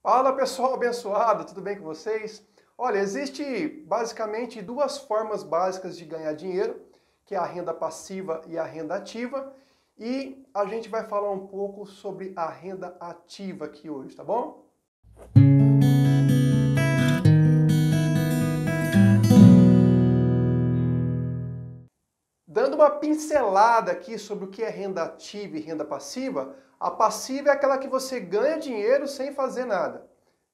Fala pessoal abençoado, tudo bem com vocês? Olha, existe basicamente duas formas básicas de ganhar dinheiro, que é a renda passiva e a renda ativa, e a gente vai falar um pouco sobre a renda ativa aqui hoje, tá bom? Dando uma pincelada aqui sobre o que é renda ativa e renda passiva, a passiva é aquela que você ganha dinheiro sem fazer nada.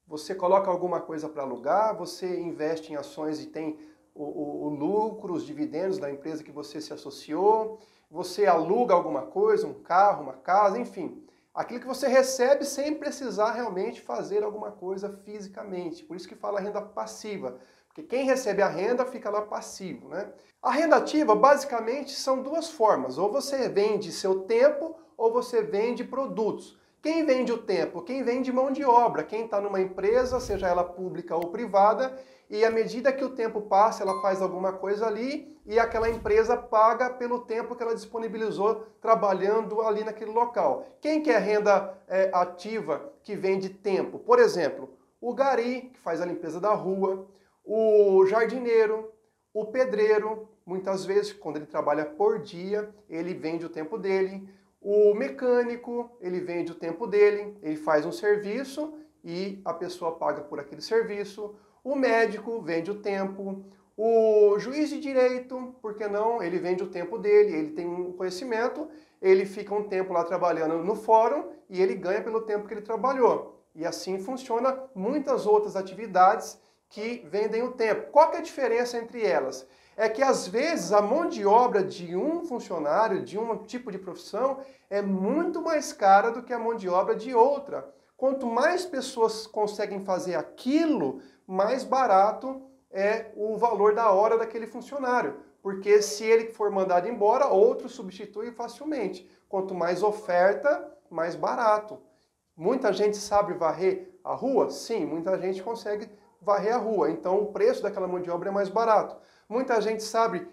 Você coloca alguma coisa para alugar, você investe em ações e tem o lucro, os dividendos da empresa que você se associou, você aluga alguma coisa, um carro, uma casa, enfim. Aquilo que você recebe sem precisar realmente fazer alguma coisa fisicamente. Por isso que fala renda passiva. Porque quem recebe a renda fica lá passivo, né? A renda ativa, basicamente, são duas formas. Ou você vende seu tempo, ou você vende produtos. Quem vende o tempo? Quem vende mão de obra. Quem está numa empresa, seja ela pública ou privada, e à medida que o tempo passa, ela faz alguma coisa ali, e aquela empresa paga pelo tempo que ela disponibilizou trabalhando ali naquele local. Quem que é renda ativa que vende tempo? Por exemplo, o gari, que faz a limpeza da rua, o jardineiro, o pedreiro, muitas vezes, quando ele trabalha por dia, ele vende o tempo dele. O mecânico, ele vende o tempo dele, ele faz um serviço e a pessoa paga por aquele serviço. O médico vende o tempo. O juiz de direito, por que não? Ele vende o tempo dele, ele tem um conhecimento, ele fica um tempo lá trabalhando no fórum e ele ganha pelo tempo que ele trabalhou. E assim funciona muitas outras atividades que vendem o tempo. Qual que é a diferença entre elas? É que às vezes a mão de obra de um funcionário, de um tipo de profissão, é muito mais cara do que a mão de obra de outra. Quanto mais pessoas conseguem fazer aquilo, mais barato é o valor da hora daquele funcionário. Porque se ele for mandado embora, outro substitui facilmente. Quanto mais oferta, mais barato. Muita gente sabe varrer a rua? Sim, muita gente consegue varrer a rua, então o preço daquela mão de obra é mais barato. Muita gente sabe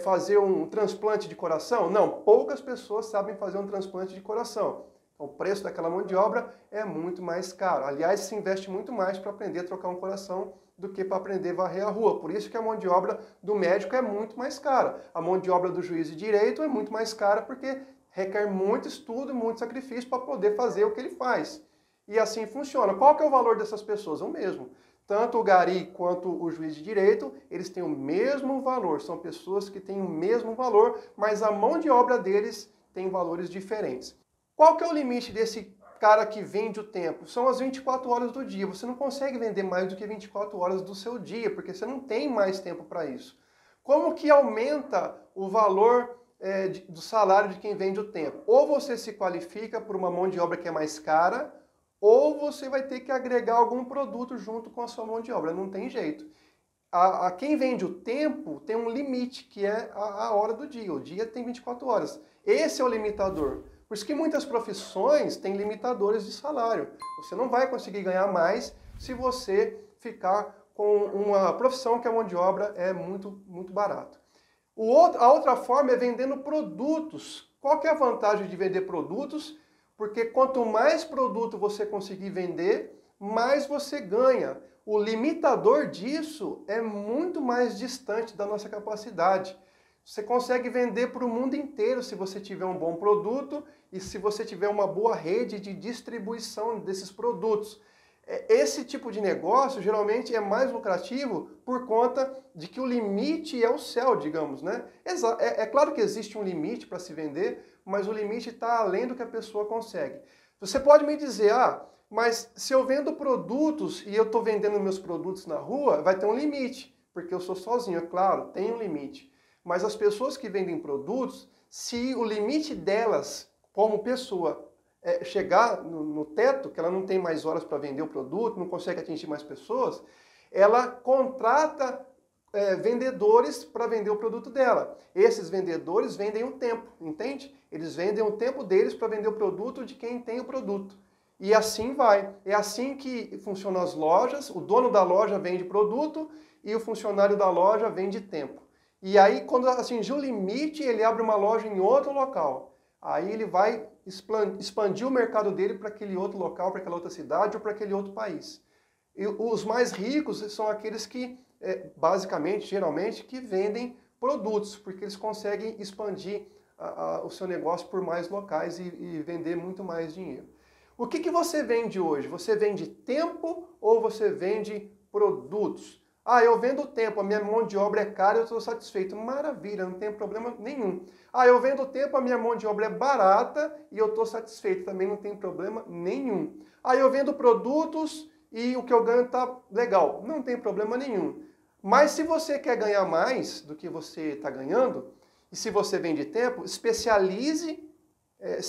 fazer um transplante de coração? Não, poucas pessoas sabem fazer um transplante de coração. Então, o preço daquela mão de obra é muito mais caro. Aliás, se investe muito mais para aprender a trocar um coração do que para aprender a varrer a rua. Por isso que a mão de obra do médico é muito mais cara. A mão de obra do juiz de direito é muito mais cara porque requer muito estudo e muito sacrifício para poder fazer o que ele faz. E assim funciona. Qual que é o valor dessas pessoas? É o mesmo. Tanto o gari quanto o juiz de direito, eles têm o mesmo valor. São pessoas que têm o mesmo valor, mas a mão de obra deles tem valores diferentes. Qual que é o limite desse cara que vende o tempo? São as 24 horas do dia. Você não consegue vender mais do que 24 horas do seu dia, porque você não tem mais tempo para isso. Como que aumenta o valor do salário de quem vende o tempo? Ou você se qualifica por uma mão de obra que é mais cara, ou você vai ter que agregar algum produto junto com a sua mão de obra. Não tem jeito. Quem vende o tempo tem um limite, que é a hora do dia. O dia tem 24 horas. Esse é o limitador. Por isso que muitas profissões têm limitadores de salário. Você não vai conseguir ganhar mais se você ficar com uma profissão que a mão de obra é muito, muito barato. A outra forma é vendendo produtos. Qual que é a vantagem de vender produtos? Porque quanto mais produto você conseguir vender, mais você ganha. O limitador disso é muito mais distante da nossa capacidade. Você consegue vender para o mundo inteiro se você tiver um bom produto e se você tiver uma boa rede de distribuição desses produtos. Esse tipo de negócio geralmente é mais lucrativo por conta de que o limite é o céu, digamos, né? É claro que existe um limite para se vender, mas o limite está além do que a pessoa consegue. Você pode me dizer, mas se eu vendo produtos e eu estou vendendo meus produtos na rua, vai ter um limite, porque eu sou sozinho, é claro, tem um limite. Mas as pessoas que vendem produtos, se o limite delas, como pessoa, chegar no teto, que ela não tem mais horas para vender o produto, não consegue atingir mais pessoas, ela contrata vendedores para vender o produto dela. Esses vendedores vendem o tempo, entende? Eles vendem o tempo deles para vender o produto de quem tem o produto. E assim vai. É assim que funcionam as lojas. O dono da loja vende produto e o funcionário da loja vende tempo. E aí, quando atingir o limite, ele abre uma loja em outro local. Aí ele vai expandir o mercado dele para aquele outro local, para aquela outra cidade ou para aquele outro país. E os mais ricos são aqueles que, basicamente, geralmente, que vendem produtos, porque eles conseguem expandir o seu negócio por mais locais e vender muito mais dinheiro. O que você vende hoje? Você vende tempo ou você vende produtos? Ah, eu vendo tempo, a minha mão de obra é cara e eu estou satisfeito. Maravilha, não tem problema nenhum. Ah, eu vendo tempo, a minha mão de obra é barata e eu estou satisfeito. Também não tem problema nenhum. Ah, eu vendo produtos e o que eu ganho está legal. Não tem problema nenhum. Mas se você quer ganhar mais do que você está ganhando, e se você vende tempo, se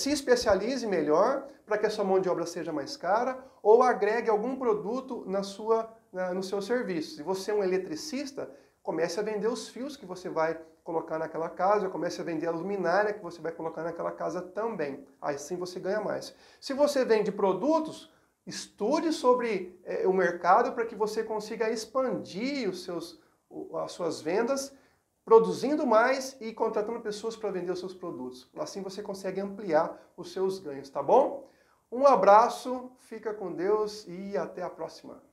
especialize melhor para que a sua mão de obra seja mais cara ou agregue algum produto no seu serviço. Se você é um eletricista, comece a vender os fios que você vai colocar naquela casa, comece a vender a luminária que você vai colocar naquela casa também. Assim você ganha mais. Se você vende produtos, estude sobre o mercado para que você consiga expandir as suas vendas, produzindo mais e contratando pessoas para vender os seus produtos. Assim você consegue ampliar os seus ganhos, tá bom? Um abraço, fica com Deus e até a próxima.